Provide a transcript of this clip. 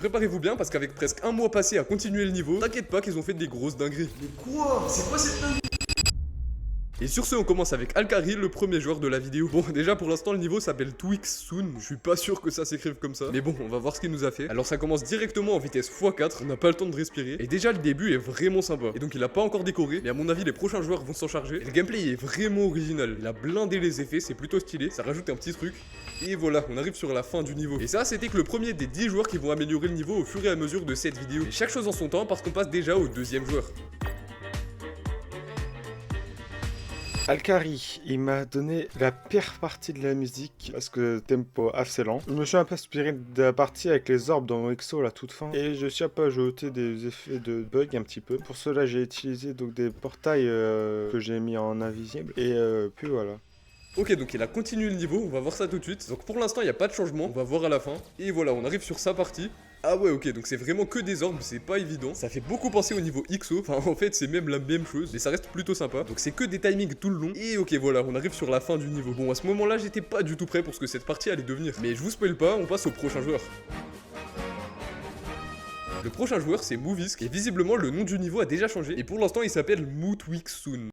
préparez-vous bien parce qu'avec presque un mois passé à continuer le niveau, t'inquiète pas qu'ils ont fait des grosses dingueries. Mais quoi? C'est quoi cette dingue? Et sur ce, on commence avec Alkari, le premier joueur de la vidéo. Bon, déjà pour l'instant, le niveau s'appelle Twix Soon. Je suis pas sûr que ça s'écrive comme ça. Mais bon, on va voir ce qu'il nous a fait. Alors ça commence directement en vitesse x4, on n'a pas le temps de respirer. Et déjà, le début est vraiment sympa. Et donc il a pas encore décoré, mais à mon avis, les prochains joueurs vont s'en charger. Et le gameplay est vraiment original. Il a blindé les effets, c'est plutôt stylé. Ça rajoute un petit truc. Et voilà, on arrive sur la fin du niveau. Et ça, c'était que le premier des 10 joueurs qui vont améliorer le niveau au fur et à mesure de cette vidéo. Et chaque chose en son temps parce qu'on passe déjà au deuxième joueur. Alkari, il m'a donné la pire partie de la musique parce que tempo assez lent. Je me suis un peu inspiré de la partie avec les orbes dans Exo à la toute fin et je suis un peu ajouté des effets de bug un petit peu. Pour cela, j'ai utilisé donc des portails que j'ai mis en invisible et puis voilà. Ok, donc il a continué le niveau, on va voir ça tout de suite. Donc pour l'instant, il n'y a pas de changement, on va voir à la fin. Et voilà, on arrive sur sa partie. Ah ouais, ok, donc c'est vraiment que des orbes, c'est pas évident. Ça fait beaucoup penser au niveau XO, enfin en fait c'est même la même chose, mais ça reste plutôt sympa. Donc c'est que des timings tout le long. Et ok, voilà, on arrive sur la fin du niveau. Bon, à ce moment-là, j'étais pas du tout prêt pour ce que cette partie allait devenir. Mais je vous spoil pas, on passe au prochain joueur. Le prochain joueur, c'est Movisk, et visiblement le nom du niveau a déjà changé. Et pour l'instant, il s'appelle Mootwixsoon.